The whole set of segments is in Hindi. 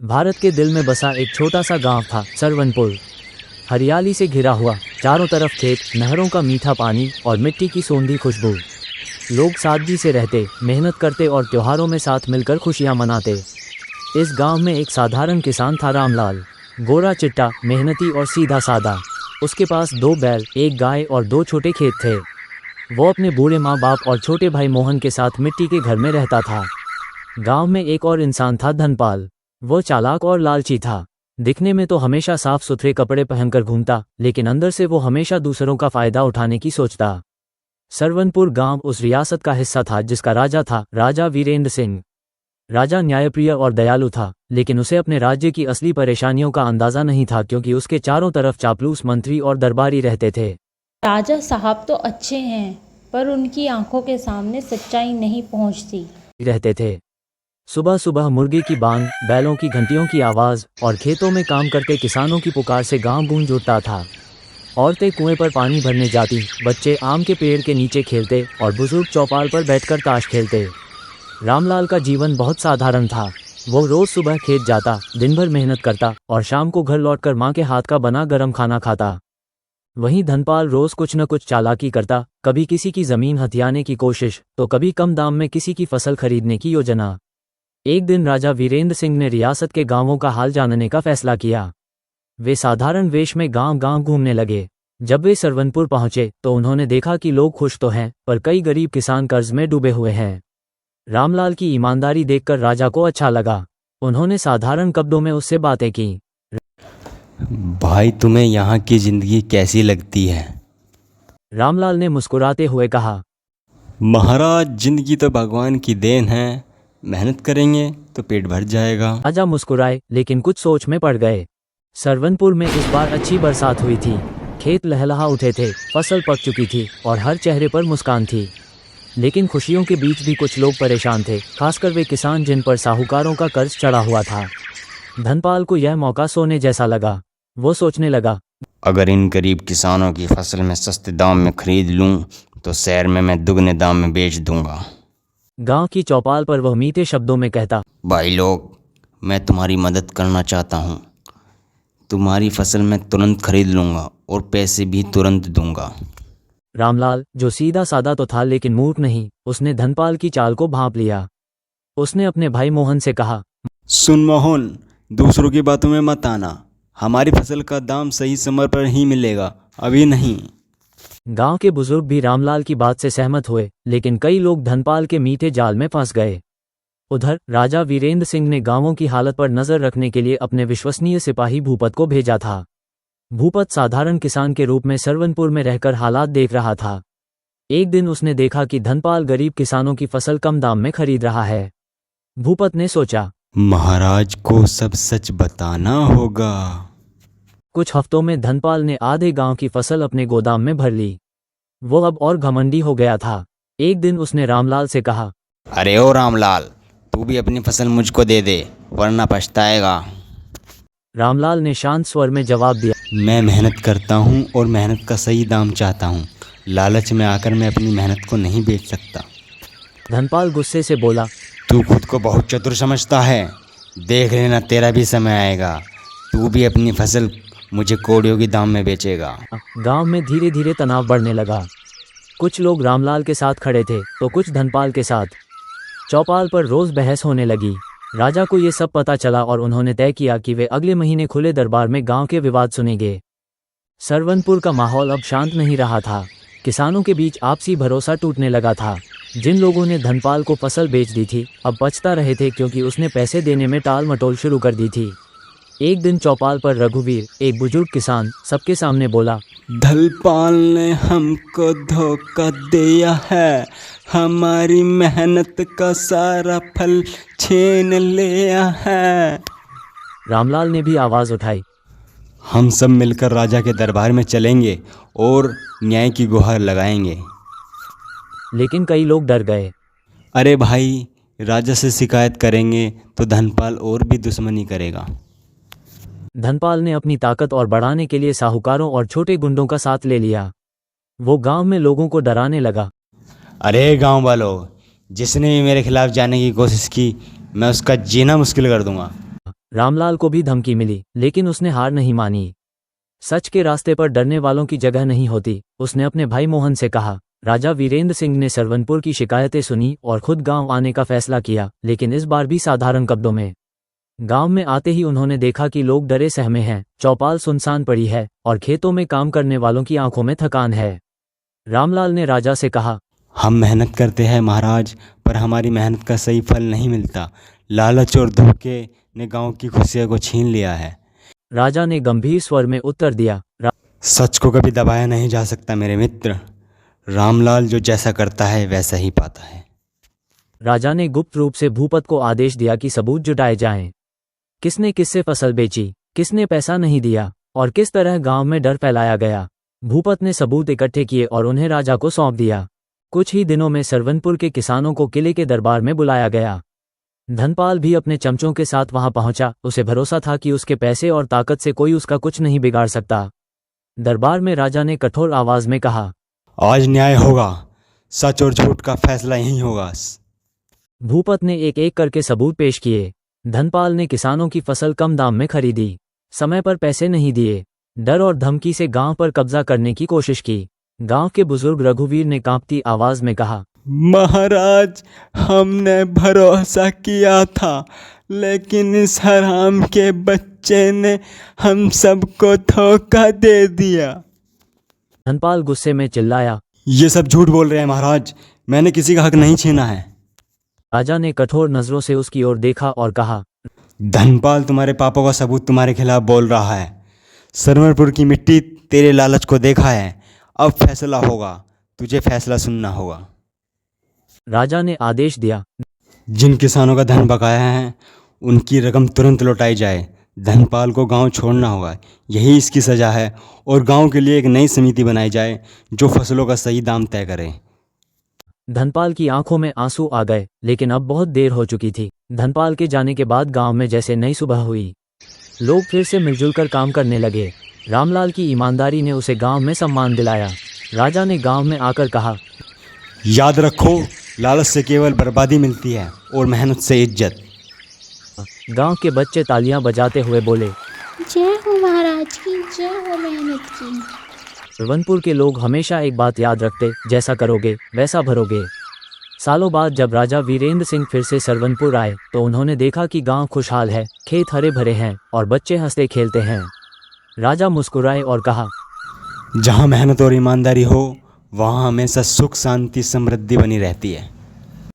भारत के दिल में बसा एक छोटा सा गांव था सरवनपुर। हरियाली से घिरा हुआ, चारों तरफ खेत, नहरों का मीठा पानी और मिट्टी की सोंधी खुशबू। लोग सादगी से रहते, मेहनत करते और त्योहारों में साथ मिलकर खुशियां मनाते। इस गांव में एक साधारण किसान था, रामलाल। गोरा चिट्टा, मेहनती और सीधा सादा। उसके पास 2 बैल, 1 गाय और 2 छोटे खेत थे। वो अपने बूढ़े माँ बाप और छोटे भाई मोहन के साथ मिट्टी के घर में रहता था। गांव में एक और इंसान था, धनपाल। वो चालाक और लालची था। दिखने में तो हमेशा साफ सुथरे कपड़े पहनकर घूमता, लेकिन अंदर से वो हमेशा दूसरों का फायदा उठाने की सोचता। सरवनपुर गांव उस रियासत का हिस्सा था जिसका राजा था राजा वीरेंद्र सिंह। राजा न्यायप्रिय और दयालु था, लेकिन उसे अपने राज्य की असली परेशानियों का अंदाजा नहीं था, क्योंकि उसके चारों तरफ चापलूस मंत्री और दरबारी रहते थे। राजा साहब तो अच्छे हैं, पर उनकी आंखों के सामने सच्चाई नहीं पहुंचती। रहते थे। सुबह सुबह मुर्गी की बांग, बैलों की घंटियों की आवाज़ और खेतों में काम करते किसानों की पुकार से गांव गूंज उठता था। औरतें कुएं पर पानी भरने जाती, बच्चे आम के पेड़ के नीचे खेलते और बुजुर्ग चौपाल पर बैठकर ताश खेलते। रामलाल का जीवन बहुत साधारण था। वो रोज सुबह खेत जाता, दिन भर मेहनत करता और शाम को घर लौटकर माँ के हाथ का बना गरम खाना खाता। वहीं धनपाल रोज कुछ न कुछ चालाकी करता, कभी किसी की जमीन हथियाने की कोशिश, तो कभी कम दाम में किसी की फसल खरीदने की योजना। एक दिन राजा वीरेंद्र सिंह ने रियासत के गांवों का हाल जानने का फैसला किया। वे साधारण वेश में गांव गांव घूमने लगे। जब वे सरवनपुर पहुंचे तो उन्होंने देखा कि लोग खुश तो हैं, पर कई गरीब किसान कर्ज में डूबे हुए हैं। रामलाल की ईमानदारी देखकर राजा को अच्छा लगा। उन्होंने साधारण शब्दों में उससे बातें की। भाई, तुम्हें यहाँ की जिंदगी कैसी लगती है? रामलाल ने मुस्कुराते हुए कहा, महाराज, जिंदगी तो भगवान की देन है। मेहनत करेंगे तो पेट भर जाएगा। राजा मुस्कुराए, लेकिन कुछ सोच में पड़ गए। सरवनपुर में इस बार अच्छी बरसात हुई थी। खेत लहलहा उठे थे, फसल पक चुकी थी और हर चेहरे पर मुस्कान थी। लेकिन खुशियों के बीच भी कुछ लोग परेशान थे, खासकर वे किसान जिन पर साहूकारों का कर्ज चढ़ा हुआ था। धनपाल को यह मौका सोने जैसा लगा। वो सोचने लगा, अगर इन गरीब किसानों की फसल मैं सस्ते दाम में खरीद लूं तो शहर में मैं दुगने दाम में बेच दूंगा। गांव की चौपाल पर वह मीठे शब्दों में कहता, भाई लोग, मैं तुम्हारी मदद करना चाहता हूँ। तुम्हारी फसल मैं तुरंत खरीद लूँगा और पैसे भी तुरंत दूंगा। रामलाल, जो सीधा सादा तो था लेकिन मूर्ख नहीं, उसने धनपाल की चाल को भांप लिया। उसने अपने भाई मोहन से कहा, सुन मोहन, दूसरों की बातों में मत आना। हमारी फसल का दाम सही समय पर ही मिलेगा, अभी नहीं। गांव के बुजुर्ग भी रामलाल की बात से सहमत हुए, लेकिन कई लोग धनपाल के मीठे जाल में फंस गए। उधर राजा वीरेंद्र सिंह ने गांवों की हालत पर नजर रखने के लिए अपने विश्वसनीय सिपाही भूपत को भेजा था। भूपत साधारण किसान के रूप में सरवनपुर में रहकर हालात देख रहा था। एक दिन उसने देखा कि धनपाल गरीब किसानों की फसल कम दाम में खरीद रहा है। भूपत ने सोचा, महाराज को सब सच बताना होगा। कुछ हफ्तों में धनपाल ने आधे गांव की फसल अपने गोदाम में भर ली। वो अब और घमंडी हो गया था। एक दिन उसने रामलाल से कहा, अरे ओ रामलाल, तू भी अपनी फसल मुझको दे दे, वरना पछताएगा। रामलाल ने शांत स्वर में जवाब दिया, मैं मेहनत करता हूँ और मेहनत का सही दाम चाहता हूँ। लालच में आकर मैं अपनी मेहनत को नहीं बेच सकता। धनपाल गुस्से से बोला, तू खुद को बहुत चतुर समझता है। देख लेना, तेरा भी समय आएगा। तू भी अपनी फसल मुझे कौड़ियों के दाम में बेचेगा। गांव में धीरे धीरे तनाव बढ़ने लगा। कुछ लोग रामलाल के साथ खड़े थे तो कुछ धनपाल के साथ। चौपाल पर रोज बहस होने लगी। राजा को ये सब पता चला और उन्होंने तय किया कि वे अगले महीने खुले दरबार में गांव के विवाद सुनेंगे। सरवनपुर का माहौल अब शांत नहीं रहा था। किसानों के बीच आपसी भरोसा टूटने लगा था। जिन लोगों ने धनपाल को फसल बेच दी थी, अब पछता रहे थे, क्योंकि उसने पैसे देने में टाल मटोल शुरू कर दी थी। एक दिन चौपाल पर रघुवीर, एक बुजुर्ग किसान, सबके सामने बोला, धनपाल ने हमको धोखा दिया है। हमारी मेहनत का सारा फल छीन लिया है। रामलाल ने भी आवाज़ उठाई, हम सब मिलकर राजा के दरबार में चलेंगे और न्याय की गुहार लगाएंगे। लेकिन कई लोग डर गए। अरे भाई, राजा से शिकायत करेंगे तो धनपाल और भी दुश्मनी करेगा। धनपाल ने अपनी ताकत और बढ़ाने के लिए साहूकारों और छोटे गुंडों का साथ ले लिया। वो गांव में लोगों को डराने लगा, अरे गांव वालों, जिसने भी मेरे खिलाफ जाने की कोशिश की, मैं उसका जीना मुश्किल कर दूंगा। रामलाल को भी धमकी मिली, लेकिन उसने हार नहीं मानी। सच के रास्ते पर डरने वालों की जगह नहीं होती। उसने अपने भाई मोहन से कहा। राजा वीरेंद्र सिंह ने सरवनपुर की शिकायतें सुनी और खुद गांव आने का फैसला किया, लेकिन इस बार भी साधारण कपड़ों में। गांव में आते ही उन्होंने देखा कि लोग डरे सहमे हैं, चौपाल सुनसान पड़ी है और खेतों में काम करने वालों की आंखों में थकान है। रामलाल ने राजा से कहा, हम मेहनत करते हैं महाराज, पर हमारी मेहनत का सही फल नहीं मिलता। लालच और धोखे ने गांव की खुशियों को छीन लिया है। राजा ने गंभीर स्वर में उत्तर दिया। सच को कभी दबाया नहीं जा सकता मेरे मित्र। रामलाल जो जैसा करता है वैसा ही पाता है। राजा ने गुप्त रूप से भूपत को आदेश दिया कि सबूत जुटाए जाएं। किसने किससे फसल बेची, किसने पैसा नहीं दिया और किस तरह गांव में डर फैलाया गया। भूपत ने सबूत इकट्ठे किए और उन्हें राजा को सौंप दिया। कुछ ही दिनों में सरवनपुर के किसानों को किले के दरबार में बुलाया गया। धनपाल भी अपने चमचों के साथ वहां पहुंचा। उसे भरोसा था कि उसके पैसे और ताकत से कोई उसका कुछ नहीं बिगाड़ सकता। दरबार में राजा ने कठोर आवाज में कहा, आज न्याय होगा। सच और झूठ का फैसला यहीं होगा। भूपत ने एक एक करके सबूत पेश किए। धनपाल ने किसानों की फसल कम दाम में खरीदी, समय पर पैसे नहीं दिए, डर और धमकी से गांव पर कब्जा करने की कोशिश की। गांव के बुजुर्ग रघुवीर ने कांपती आवाज में कहा, महाराज, हमने भरोसा किया था, लेकिन इस हराम के बच्चे ने हम सबको धोखा दे दिया। धनपाल गुस्से में चिल्लाया, ये सब झूठ बोल रहे हैं महाराज, मैंने किसी का हक नहीं छीना है। राजा ने कठोर नजरों से उसकी ओर देखा और कहा, धनपाल, तुम्हारे पापों का सबूत तुम्हारे खिलाफ बोल रहा है। सरवनपुर की मिट्टी तेरे लालच को देखा है। अब फैसला होगा, तुझे फैसला सुनना होगा। राजा ने आदेश दिया, जिन किसानों का धन बकाया है उनकी रकम तुरंत लौटाई जाए। धनपाल को गांव छोड़ना होगा, यही इसकी सज़ा है। और गांव के लिए एक नई समिति बनाई जाए जो फसलों का सही दाम तय करे। धनपाल की आंखों में आंसू आ गए, लेकिन अब बहुत देर हो चुकी थी। धनपाल के जाने के बाद गांव में जैसे नई सुबह हुई। लोग फिर से मिलजुल कर काम करने लगे। रामलाल की ईमानदारी ने उसे गांव में सम्मान दिलाया। राजा ने गांव में आकर कहा, याद रखो, लालच से केवल बर्बादी मिलती है और मेहनत से इज्जत। गांव के बच्चे तालियां बजाते हुए बोले, जय हो महाराज की, जय हो मेहनत की। सरवनपुर के लोग हमेशा एक बात याद रखते, जैसा करोगे वैसा भरोगे। सालों बाद जब राजा वीरेंद्र सिंह फिर से सरवनपुर आए तो उन्होंने देखा कि गांव खुशहाल है, खेत हरे भरे हैं और बच्चे हंसते खेलते हैं। राजा मुस्कुराए और कहा, जहाँ मेहनत और ईमानदारी हो वहाँ हमेशा सुख, शांति, समृद्धि बनी रहती है।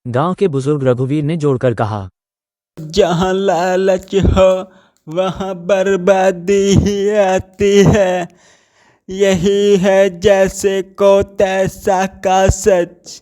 गांव के बुजुर्ग रघुवीर ने जोड़कर कहा, जहाँ लालच हो वहाँ बर्बादी ही आती है। यही है जैसे को तैसा का सच।